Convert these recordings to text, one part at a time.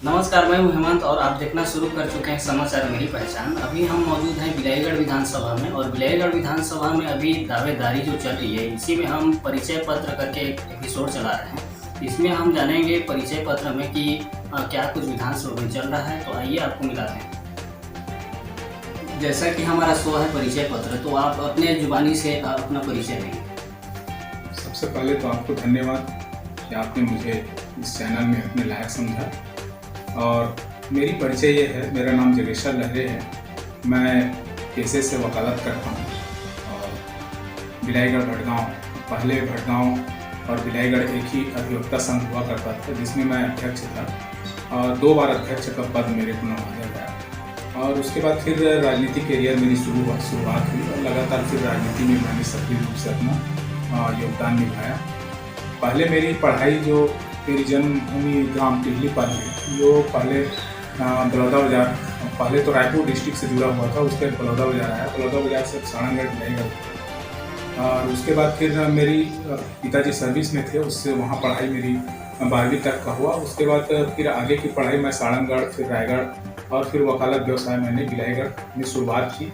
नमस्कार, मैं हूं हेमंत और आप देखना शुरू कर चुके हैं समाचार मेरी पहचान। अभी हम मौजूद हैं बिलाईगढ़ विधानसभा में और बिलाईगढ़ विधानसभा में अभी दावेदारी जो चल रही है, इसी में हम परिचय पत्र करके एक एपिसोड चला रहे हैं। इसमें हम जानेंगे परिचय पत्र में कि क्या कुछ विधानसभा में चल रहा है। तो आइए आपको मिलाते हैं। जैसा कि हमारा शो है परिचय पत्र, तो आप अपने जुबानी से अपना परिचय देंगे। सबसे पहले तो आपको धन्यवाद कि आपने मुझे इस चैनल में अपने लायक समझा। और मेरी परिचय ये है, मेरा नाम जगेश्वर लहरे है। मैं पेशे से वकालत करता हूँ और बिलाईगढ़ भटगांव, पहले भटगांव और बिलाईगढ़ एक ही अधिवक्ता संघ हुआ करता था जिसमें मैं अध्यक्ष था और 2 बार अध्यक्ष का पद मेरे को नवाजा गया। और उसके बाद फिर राजनीतिक करियर मेरी शुरुआत हुई और लगातार फिर राजनीति में मैंने सक्रिय रूप से अपना योगदान निभाया। पहले मेरी पढ़ाई जो मेरी जन्मभूमि ग्राम टिहली पर है, जो पहले बलौदा बाजार, पहले तो रायपुर डिस्ट्रिक्ट से जुड़ा हुआ था, उसके बाद बलौदा बाजार आया, बलौदा बाजार से सारंगगढ़ बिलाईगढ़। और उसके बाद फिर मेरी पिताजी सर्विस में थे, उससे वहाँ पढ़ाई मेरी 12वीं तक का हुआ। उसके बाद फिर आगे की पढ़ाई मैं सारंगगढ़, फिर रायगढ़ और फिर वकालत व्यवसाय मैंने बिलाईगढ़ में शुरुआत की।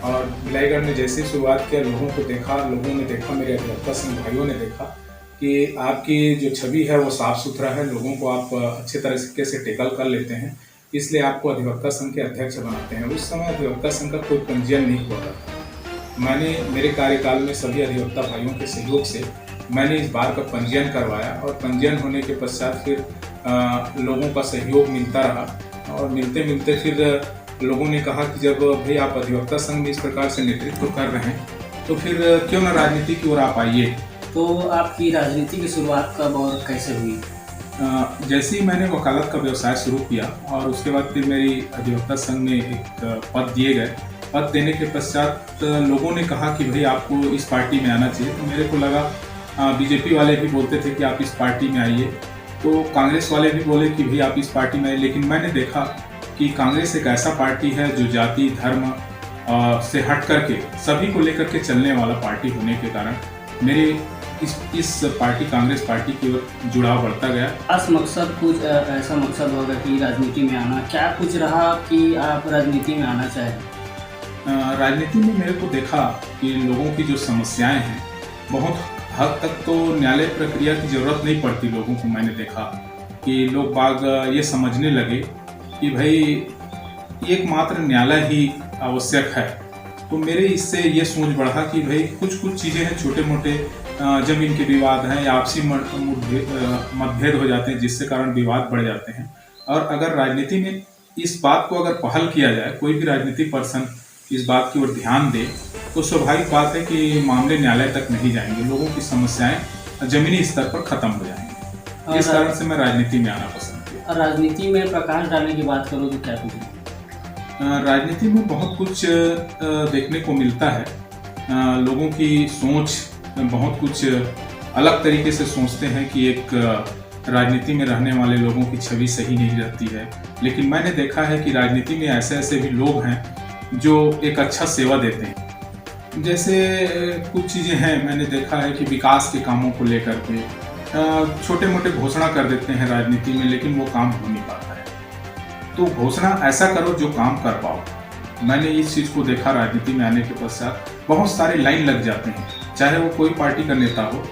और बिलाईगढ़ में जैसे शुरुआत किया, लोगों ने देखा, मेरे अधिवक्ता संघ भाइयों ने देखा कि आपकी जो छवि है वो साफ़ सुथरा है, लोगों को आप अच्छे तरीके से टेकल कर लेते हैं, इसलिए आपको अधिवक्ता संघ के अध्यक्ष बनाते हैं। उस समय अधिवक्ता संघ का कोई पंजीयन नहीं हुआ था। मैंने मेरे कार्यकाल में सभी अधिवक्ता भाइयों के सहयोग से मैंने इस बार का पंजीयन करवाया और पंजीयन होने के पश्चात फिर लोगों का सहयोग मिलता रहा और मिलते मिलते फिर लोगों ने कहा कि जब भाई आप अधिवक्ता संघ में इस प्रकार से नेतृत्व कर रहे हैं तो फिर क्यों ना राजनीति की ओर आप आइए। तो आपकी राजनीति की शुरुआत कब और कैसे हुई? जैसे ही मैंने वकालत का व्यवसाय शुरू किया और उसके बाद फिर मेरी अधिवक्ता संघ में एक पद दिए गए। पद देने के पश्चात लोगों ने कहा कि भाई आपको इस पार्टी में आना चाहिए। तो मेरे को लगा बीजेपी वाले भी बोलते थे कि आप इस पार्टी में आइए, तो कांग्रेस वाले भी बोले कि भाई आप इस पार्टी में आइए। लेकिन मैंने देखा कि कांग्रेस एक ऐसा पार्टी है जो जाति धर्म से हट करके सभी को लेकर के चलने वाला पार्टी होने के कारण मेरे इस पार्टी कांग्रेस पार्टी की ओर जुड़ाव बढ़ता गया। खास मकसद कुछ ऐसा मकसद होगा कि राजनीति में आना, क्या कुछ रहा कि आप राजनीति में आना चाहें? राजनीति में मेरे को देखा कि लोगों की जो समस्याएं हैं, बहुत हद तक तो न्यायालय प्रक्रिया की जरूरत नहीं पड़ती। लोगों को मैंने देखा कि लोग बाग ये समझने लगे कि भाई एकमात्र न्यायालय ही आवश्यक है। तो मेरे इससे ये सोच बढ़ा कि भाई कुछ चीज़ें हैं, छोटे मोटे जमीन के विवाद हैं या आपसी मतभेद हो जाते हैं जिससे कारण विवाद बढ़ जाते हैं। और अगर राजनीति में इस बात को अगर पहल किया जाए, कोई भी राजनीतिक पर्सन इस बात की ओर ध्यान दे, तो स्वाभाविक बात है कि मामले न्यायालय तक नहीं जाएंगे, लोगों की समस्याएं जमीनी स्तर पर खत्म हो जाएंगी। इस कारण से मैं राजनीति में आना पसंद किया। राजनीति में प्रकाश डालने की बात करो तो क्या कुछ? राजनीति में बहुत कुछ देखने को मिलता है। लोगों की सोच बहुत कुछ अलग तरीके से सोचते हैं कि एक राजनीति में रहने वाले लोगों की छवि सही नहीं रहती है। लेकिन मैंने देखा है कि राजनीति में ऐसे भी लोग हैं जो एक अच्छा सेवा देते हैं। जैसे कुछ चीज़ें हैं, मैंने देखा है कि विकास के कामों को लेकर के छोटे मोटे घोषणा कर देते हैं राजनीति में, लेकिन वो काम हो नहीं पाता है। तो घोषणा ऐसा करो जो काम कर पाओ। मैंने इस चीज़ को देखा राजनीति में आने के पश्चात, बहुत सारे लाइन लग जाते हैं, चाहे वो कोई पार्टी का नेता हो,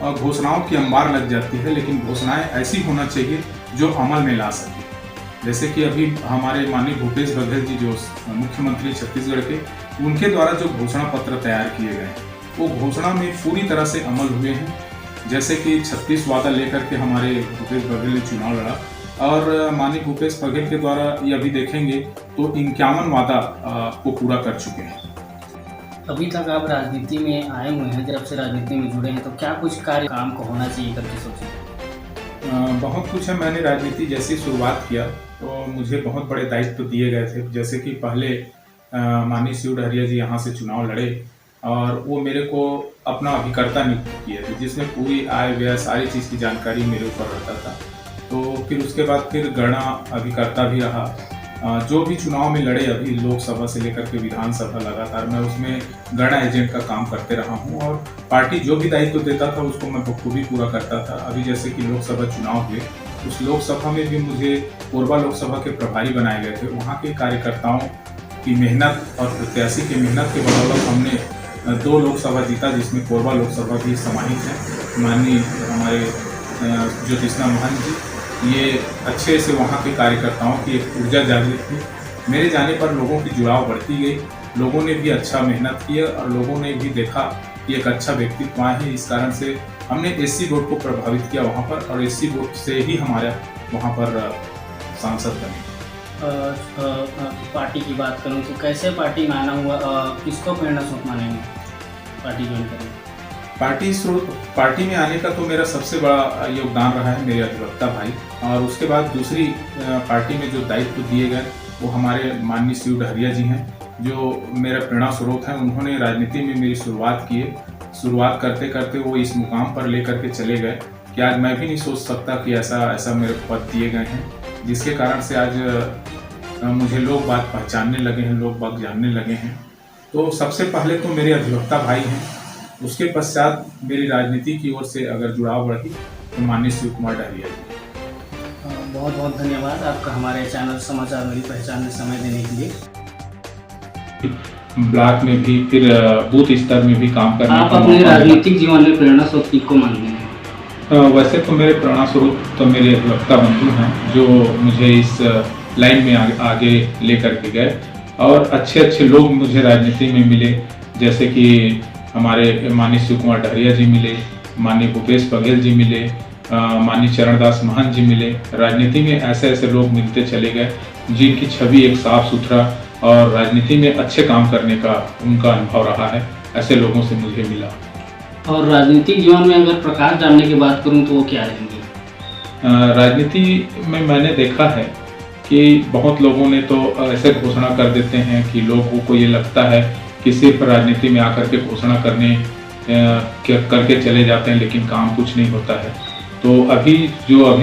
और घोषणाओं की अंबार लग जाती है। लेकिन घोषणाएं ऐसी होना चाहिए जो अमल में ला सके। जैसे कि अभी हमारे माननीय भूपेश बघेल जी जो मुख्यमंत्री छत्तीसगढ़ के, उनके द्वारा जो घोषणा पत्र तैयार किए गए हैं वो घोषणा में पूरी तरह से अमल हुए हैं। जैसे कि 36 वादा लेकर के हमारे भूपेश बघेल ने चुनाव लड़ा और माननीय भूपेश बघेल के द्वारा ये अभी देखेंगे तो 51 वादा को पूरा कर चुके हैं। अभी तक आप राजनीति में आए हुए हैं, जब से राजनीति में जुड़े हैं, तो क्या कुछ कार्य काम को होना चाहिए करके सोचे? बहुत कुछ है। मैंने राजनीति जैसे ही शुरुआत किया तो मुझे बहुत बड़े दायित्व दिए गए थे। जैसे कि पहले माननीय शिव डहरिया जी यहाँ से चुनाव लड़े और वो मेरे को अपना अभिकर्ता नियुक्त किए थे, जिसमें पूरी आय व्यय सारी चीज़ की जानकारी मेरे ऊपर रहता था। तो फिर उसके बाद फिर गणना अभिकर्ता भी रहा। जो भी चुनाव में लड़े, अभी लोकसभा से लेकर के विधानसभा, लगातार मैं उसमें गणना एजेंट का काम करते रहा हूं और पार्टी जो भी दायित्व देता था उसको मैं बखूबी पूरा करता था। अभी जैसे कि लोकसभा चुनाव हुए उस लोकसभा में भी मुझे कोरबा लोकसभा के प्रभारी बनाए गए थे। वहाँ के कार्यकर्ताओं की मेहनत और प्रत्याशी की मेहनत के बदौलत हमने 2 लोकसभा जीता, जिसमें कोरबा लोकसभा भी समाहित है। माननीय हमारे ज्योतिष्णा महंत जी, ये अच्छे से वहाँ के कार्यकर्ताओं की एक ऊर्जा जागृत थी। मेरे जाने पर लोगों की जुड़ाव बढ़ती गई, लोगों ने भी अच्छा मेहनत किया और लोगों ने भी देखा कि एक अच्छा व्यक्तित्व आए हैं। इस कारण से हमने एससी वोट को प्रभावित किया वहाँ पर, और एससी वोट से ही हमारा वहाँ पर सांसद बने। पार्टी की बात करूँ तो कैसे पार्टी में आना हुआ, किसको प्रेरणा स्रोत मानेंगे पार्टी ज्वाइन करने? पार्टी में आने का तो मेरा सबसे बड़ा योगदान रहा है मेरे अधिवक्ता भाई, और उसके बाद दूसरी पार्टी में जो दायित्व दिए गए वो हमारे माननीय शिव डहरिया जी हैं, जो मेरा प्रेरणा स्रोत हैं। उन्होंने राजनीति में मेरी शुरुआत करते करते वो इस मुकाम पर लेकर के चले गए कि आज मैं भी नहीं सोच सकता कि ऐसा मेरे पद दिए गए हैं, जिसके कारण से आज मुझे लोग बात पहचानने लगे हैं, लोग बात जानने लगे हैं। तो सबसे पहले तो मेरे अधिवक्ता भाई हैं, उसके पश्चात मेरी राजनीति की ओर से अगर जुड़ाव बढ़ी तो माननीय शिव कुमार डहरिया जी। बहुत बहुत धन्यवाद आपका हमारे चैनल समाचार मेरी पहचान में समय देने के लिए। ब्लॉक में भी, फिर बूथ स्तर में भी काम करने आप अपने राजनीतिक जीवन में प्रेरणा स्रोत किसको मानते हैं? वैसे तो मेरे प्रेरणा स्रोत तो मेरे अधिवक्ता बंधु हैं, जो मुझे इस लाइन में आगे लेकर के गए, और अच्छे लोग मुझे राजनीति में मिले, जैसे कि हमारे माननीय शिव कुमार डहरिया जी मिले, माननीय भूपेश बघेल जी मिले, माननीय चरणदास महंत जी मिले। राजनीति में ऐसे लोग मिलते चले गए जिनकी छवि एक साफ सुथरा और राजनीति में अच्छे काम करने का उनका अनुभव रहा है। ऐसे लोगों से मुझे मिला। और राजनीतिक जीवन में अगर प्रकाश डालने की बात करूं तो वो क्या रहेंगे? राजनीति में मैंने देखा है कि बहुत लोगों ने तो ऐसे घोषणा कर देते हैं कि लोगों को ये लगता है कि सिर्फ राजनीति में आकर के घोषणा करके चले जाते हैं, लेकिन काम कुछ नहीं होता है। तो अभी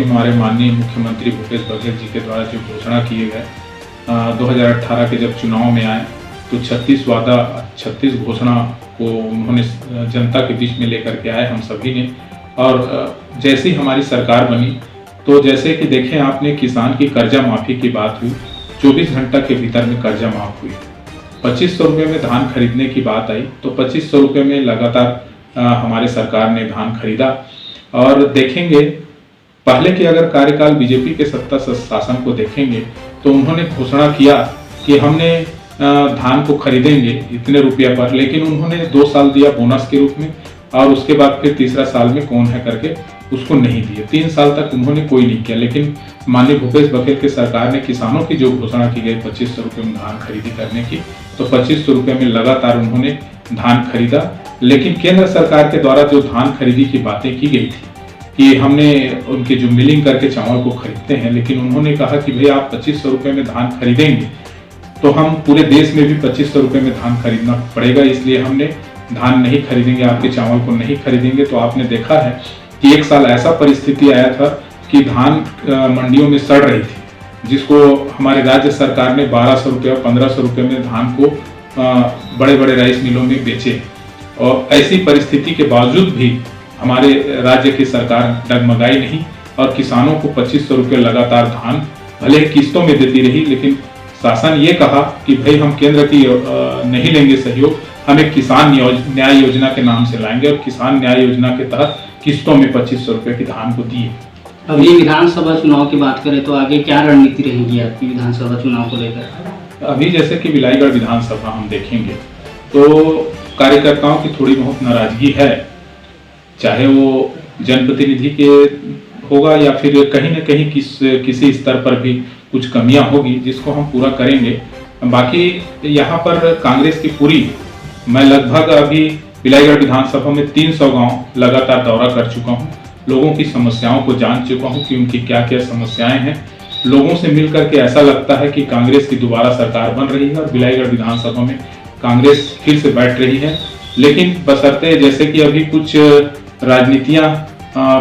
हमारे माननीय मुख्यमंत्री भूपेश बघेल जी के द्वारा जो घोषणा किए गए 2018 के जब चुनाव में आए, तो 36 घोषणा को उन्होंने जनता के बीच में लेकर के आए हम सभी ने। और जैसे ही हमारी सरकार बनी, तो जैसे कि देखें आपने, किसान की कर्जा माफ़ी की बात हुई, 24 घंटा के भीतर में कर्जा माफ़ हुई। 2500 रुपये में धान खरीदने की बात आई, तो 2500 रुपये में लगातार हमारे सरकार ने धान खरीदा। और देखेंगे पहले के अगर कार्यकाल बीजेपी के सत्ता शासन को देखेंगे, तो उन्होंने घोषणा किया कि हमने धान को खरीदेंगे इतने रुपया पर, लेकिन उन्होंने 2 साल दिया बोनस के रूप में, और उसके बाद फिर तीसरा साल में कौन है करके उसको नहीं दिए। 3 साल तक उन्होंने कोई नहीं किया। लेकिन माननीय भूपेश बघेल की सरकार ने किसानों की जो घोषणा की गई 2500 रुपये में धान खरीदी करने की, तो 2500 रुपये में लगातार उन्होंने धान खरीदा। लेकिन केंद्र सरकार के द्वारा जो धान खरीदी की बातें की गई थी कि हमने उनके जो मिलिंग करके चावल को खरीदते हैं, लेकिन उन्होंने कहा कि भाई आप 2500 रुपये में धान खरीदेंगे तो हम पूरे देश में भी 2500 रुपये में धान खरीदना पड़ेगा, इसलिए हमने धान नहीं खरीदेंगे, आपके चावल को नहीं खरीदेंगे। तो आपने देखा है कि एक साल ऐसा परिस्थिति आया था कि धान मंडियों में सड़ रही थी, जिसको हमारे राज्य सरकार ने 1200 रुपये और 1500 रुपये में धान को बड़े बड़े राइस मिलों में बेचे। और ऐसी परिस्थिति के बावजूद भी हमारे राज्य की सरकार डगमगाई नहीं, और किसानों को 2500 रुपये लगातार धान भले किस्तों में देती रही, लेकिन शासन ये कहा कि भाई हम केंद्र की नहीं लेंगे सहयोग, हम एक किसान न्याय योजना के नाम से लाएंगे, और किसान न्याय योजना के तहत किस्तों में 2500 रुपये की धान को दिए। अभी विधानसभा चुनाव की बात करें तो आगे क्या रणनीति रहेगी आपकी विधानसभा चुनाव को लेकर? अभी जैसे कि बिलाईगढ़ विधानसभा हम देखेंगे तो कार्यकर्ताओं की थोड़ी बहुत नाराजगी है, चाहे वो जनप्रतिनिधि के होगा या फिर कहीं न कहीं किसी स्तर पर भी कुछ कमियां होगी, जिसको हम पूरा करेंगे। बाकी यहाँ पर कांग्रेस की पूरी, मैं लगभग अभी बिलाईगढ़ विधानसभा में 300 गांव लगातार दौरा कर चुका हूँ, लोगों की समस्याओं को जान चुका हूँ कि उनकी क्या क्या समस्याएं हैं। लोगों से मिलकर के ऐसा लगता है कि कांग्रेस की दोबारा सरकार बन रही है और बिलाईगढ़ विधानसभा में कांग्रेस फिर से बैठ रही है। लेकिन बशर्ते जैसे कि अभी कुछ राजनीतियां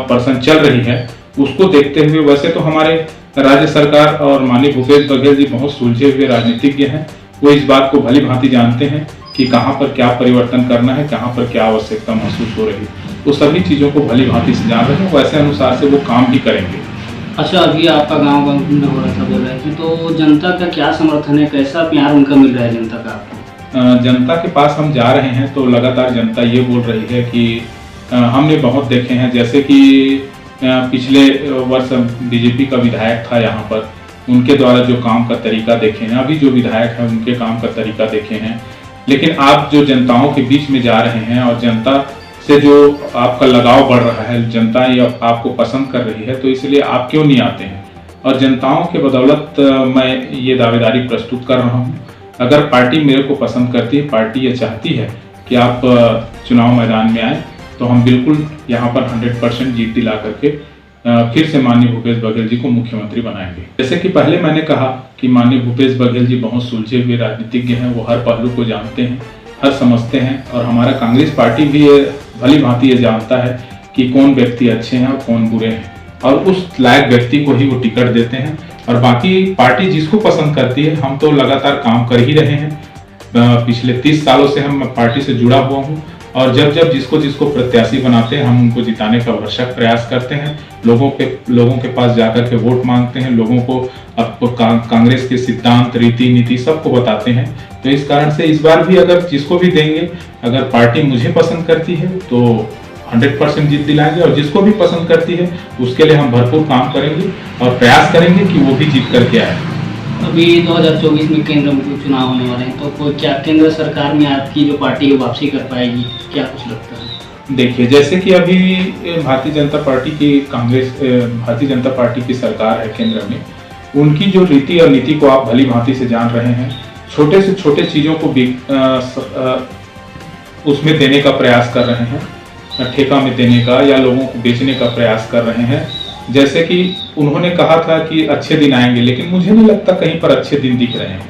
पर्सन चल रही है, उसको देखते हुए वैसे तो हमारे राज्य सरकार और माननीय भूपेश बघेल जी बहुत सुलझे हुए राजनीतिज्ञ हैं। वो इस बात को भली भांति जानते हैं कि कहाँ पर क्या परिवर्तन करना है, कहाँ पर क्या आवश्यकता महसूस हो रही है। वो सभी चीज़ों को भली भांति से जान रहे हैं, वैसे अनुसार से वो काम भी करेंगे। अच्छा, अभी आपका गाँव में हो रहा था बोल रहे थे, तो जनता का क्या समर्थन है, कैसा प्यार उनका मिल रहा है जनता का आपको? जनता के पास हम जा रहे हैं तो लगातार जनता ये बोल रही है कि हमने बहुत देखे हैं, जैसे कि पिछले वर्ष बीजेपी का विधायक था यहाँ पर, उनके द्वारा जो काम का तरीका देखे हैं, अभी जो विधायक हैं उनके काम का तरीका देखे हैं। लेकिन आप जो जनताओं के बीच में जा रहे हैं और जनता से जो आपका लगाव बढ़ रहा है, जनता ये आपको पसंद कर रही है, तो इसलिए आप क्यों नहीं आते हैं? और जनताओं के बदौलत मैं ये दावेदारी प्रस्तुत कर रहा हूँ। अगर पार्टी मेरे को पसंद करती है, पार्टी ये चाहती है कि आप चुनाव मैदान में आए, तो हम बिल्कुल यहाँ पर 100% जीत दिला करके फिर से माननीय भूपेश बघेल जी को मुख्यमंत्री बनाएंगे। जैसे कि पहले मैंने कहा कि माननीय भूपेश बघेल जी बहुत सुलझे हुए राजनीतिज्ञ हैं, वो हर पहलू को जानते हैं, हर समझते हैं, और हमारा कांग्रेस पार्टी भी भली भांति ये जानता है कि कौन व्यक्ति अच्छे हैं और कौन बुरे हैं, और उस लायक व्यक्ति को ही वो टिकट देते हैं। और बाकी पार्टी जिसको पसंद करती है, हम तो लगातार काम कर ही रहे हैं। पिछले 30 सालों से हम पार्टी से जुड़ा हुआ हूँ, और जब जब जिसको जिसको प्रत्याशी बनाते हैं, हम उनको जिताने का आवश्यक प्रयास करते हैं। लोगों के पास जाकर के वोट मांगते हैं, लोगों को कांग्रेस के सिद्धांत, रीति नीति सबको बताते हैं। तो इस कारण से इस बार भी अगर जिसको भी देंगे, अगर पार्टी मुझे पसंद करती है तो 100% जीत दिलाएंगे, और जिसको भी पसंद करती है उसके लिए हम भरपूर काम करेंगे और प्रयास करेंगे कि वो भी जीत करके आए। अभी 2024 में केंद्र में चुनाव होने वाले हैं, तो कोई क्या केंद्र सरकार में आपकी जो पार्टी है वापसी कर पाएगी, क्या कुछ लगता है? देखिए, जैसे कि अभी भारतीय जनता पार्टी की सरकार है केंद्र में, उनकी जो रीति और नीति को आप भली भांति से जान रहे हैं। छोटे से छोटे चीजों को भी उसमें देने का प्रयास कर रहे हैं, ठेका में देने का या लोगों को बेचने का प्रयास कर रहे हैं। जैसे कि उन्होंने कहा था कि अच्छे दिन आएंगे, लेकिन मुझे नहीं लगता कहीं पर अच्छे दिन दिख रहे हैं।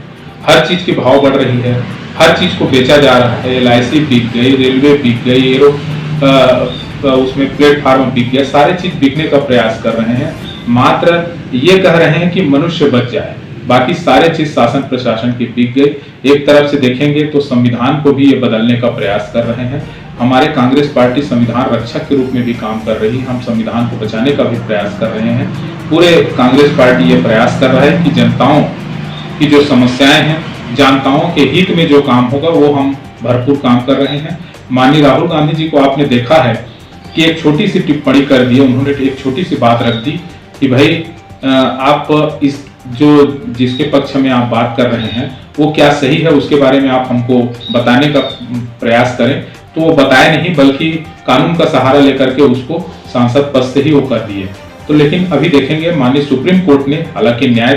हर चीज की भाव बढ़ रही है, हर चीज को बेचा जा रहा है। LIC बिक गई, रेलवे बिक गई, उसमें प्लेटफार्म बिक गया, सारे चीज बिकने का प्रयास कर रहे हैं। मात्र ये कह रहे हैं कि मनुष्य बच जाए, बाकी सारे चीज शासन प्रशासन की बिक गई। एक तरफ से देखेंगे तो संविधान को भी ये बदलने का प्रयास कर रहे हैं। हमारे कांग्रेस पार्टी संविधान रक्षक के रूप में भी काम कर रही है, हम संविधान को बचाने का भी प्रयास कर रहे हैं। पूरे कांग्रेस पार्टी ये प्रयास कर रहा है कि जनताओं की जो समस्याएं हैं, जनताओं के हित में जो काम होगा वो हम भरपूर काम कर रहे हैं। माननीय राहुल गांधी जी को आपने देखा है कि एक छोटी सी टिप्पणी कर दी, उन्होंने एक छोटी सी बात रख दी कि भाई आप इस जो जिसके पक्ष में आप बात कर रहे हैं वो क्या सही है, उसके बारे में आप हमको बताने का प्रयास करें। तो वो बताए नहीं, बल्कि कानून का सहारा लेकर के उसको सांसद पद से ही वो कर दिए। तो लेकिन अभी देखेंगे माननीय सुप्रीम कोर्ट ने, हालांकि न्याय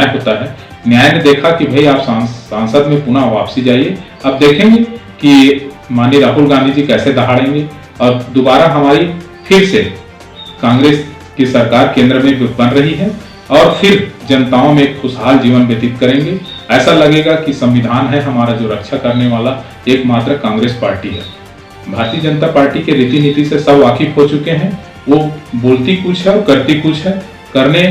होता है, न्याय ने देखा कि भाई आप सांसद में पुनः वापसी जाइए। अब देखेंगे कि माननीय राहुल गांधी जी कैसे दहाड़ेंगे और दोबारा हमारी फिर से कांग्रेस की सरकार केंद्र में बन रही है और फिर जनताओं में खुशहाल जीवन व्यतीत करेंगे। ऐसा लगेगा कि संविधान है हमारा जो रक्षा करने वाला एकमात्र कांग्रेस पार्टी है। भारतीय जनता पार्टी के रीति नीति से सब वाकिफ हो चुके हैं। वो बोलती कुछ है और करती कुछ है, करने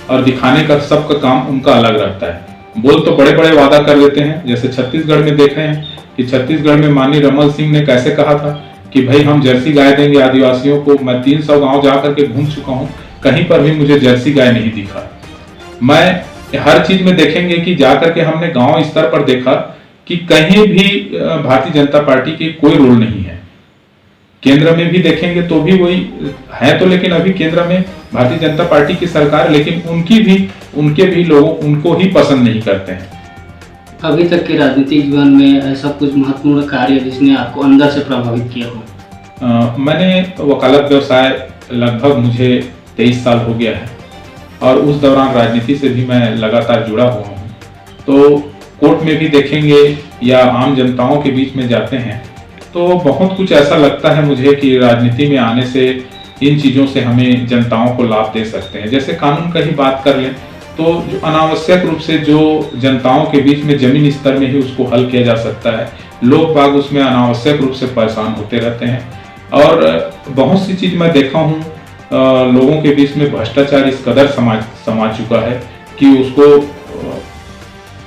और दिखाने का सबका काम उनका अलग रहता है। बोल तो बड़े बड़े वादा कर लेते हैं, जैसे छत्तीसगढ़ में देख रहे हैं कि छत्तीसगढ़ में माननीय रमन सिंह ने कैसे कहा था कि भाई हम जर्सी गाय देंगे आदिवासियों को। मैं 300 गांव जा करके घूम चुका हूं, कहीं पर भी मुझे जर्सी गाय नहीं दिखा। मैं हर चीज में देखेंगे कि जाकर के हमने गांव स्तर पर देखा कि कहीं भी भारतीय जनता पार्टी की कोई रोल नहीं है। केंद्र में भी देखेंगे तो भी वही है, तो लेकिन अभी केंद्र में भारतीय जनता पार्टी की सरकार, लेकिन उनके भी लोग उनको ही पसंद नहीं करते हैं। अभी तक के राजनीतिक जीवन में ऐसा कुछ महत्वपूर्ण कार्य जिसने आपको अंदर से प्रभावित किया हो? मैंने वकालत व्यवसाय लगभग मुझे 23 साल हो गया है और उस दौरान राजनीति से भी मैं लगातार जुड़ा हुआ हूँ। तो कोर्ट में भी देखेंगे या आम जनताओं के बीच में जाते हैं तो बहुत कुछ ऐसा लगता है मुझे कि राजनीति में आने से इन चीज़ों से हमें जनताओं को लाभ दे सकते हैं। जैसे कानून का ही बात कर लें तो जो अनावश्यक रूप से जो जनताओं के बीच में जमीन स्तर में ही उसको हल किया जा सकता है, लोग बाग उसमें अनावश्यक रूप से परेशान होते रहते हैं। और बहुत सी चीज़ मैं देखा हूँ, लोगों के बीच में भ्रष्टाचार इस कदर समा चुका है कि उसको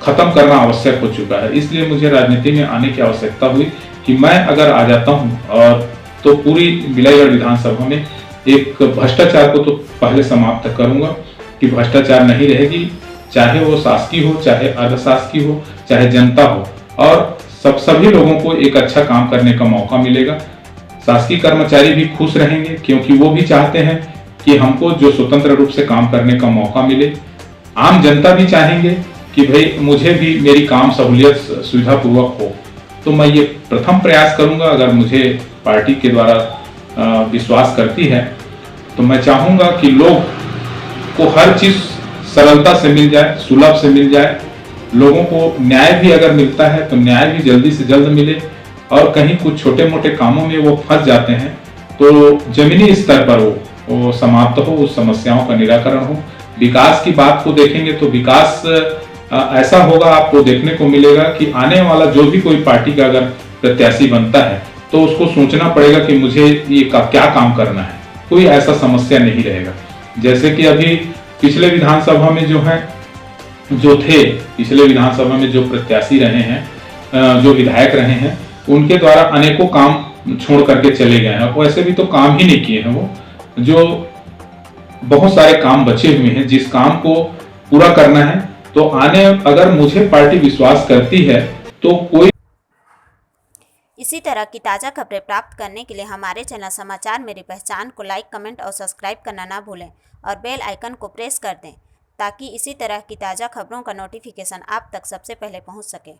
खत्म करना आवश्यक हो चुका है। इसलिए मुझे राजनीति में आने की आवश्यकता हुई कि मैं अगर आ जाता हूं और तो पूरी बिलाईगढ़ विधानसभा में एक भ्रष्टाचार को तो पहले समाप्त करूंगा कि भ्रष्टाचार नहीं रहेगी, चाहे वो शासकीय हो, चाहे अर्धशासकीय हो, चाहे जनता हो, और सभी लोगों को एक अच्छा काम करने का मौका मिलेगा। शासकीय कर्मचारी भी खुश रहेंगे क्योंकि वो भी चाहते हैं कि हमको जो स्वतंत्र रूप से काम करने का मौका मिले। आम जनता भी चाहेंगे कि भाई मुझे भी मेरी काम सहूलियत सुविधापूर्वक हो। तो मैं ये प्रथम प्रयास करूंगा, अगर मुझे पार्टी के द्वारा विश्वास करती है तो मैं चाहूंगा कि लोग को हर चीज सरलता से मिल जाए, सुलभ से मिल जाए। लोगों को न्याय भी अगर मिलता है तो न्याय भी जल्दी से जल्द मिले, और कहीं कुछ छोटे मोटे कामों में वो फंस जाते हैं तो जमीनी स्तर पर वो समाप्त हो, उस समस्याओं का निराकरण हो। विकास की बात को देखेंगे तो विकास ऐसा होगा, आपको देखने को मिलेगा कि आने वाला जो भी कोई पार्टी का अगर प्रत्याशी बनता है तो उसको सोचना पड़ेगा कि मुझे ये क्या काम करना है। कोई ऐसा समस्या नहीं रहेगा। जैसे कि अभी पिछले विधानसभा में जो थे पिछले विधानसभा में जो प्रत्याशी रहे हैं, जो विधायक रहे हैं, उनके द्वारा अनेकों काम छोड़ करके चले गए हैं। वैसे भी तो काम ही नहीं किए हैं वो, जो बहुत सारे काम बचे हुए हैं जिस काम को पूरा करना है। तो अगर मुझे पार्टी विश्वास करती है तो कोई इसी तरह की ताज़ा खबरें प्राप्त करने के लिए हमारे चैनल समाचार मेरी पहचान को लाइक, कमेंट और सब्सक्राइब करना ना भूलें और बेल आइकन को प्रेस कर दें ताकि इसी तरह की ताज़ा खबरों का नोटिफिकेशन आप तक सबसे पहले पहुंच सके।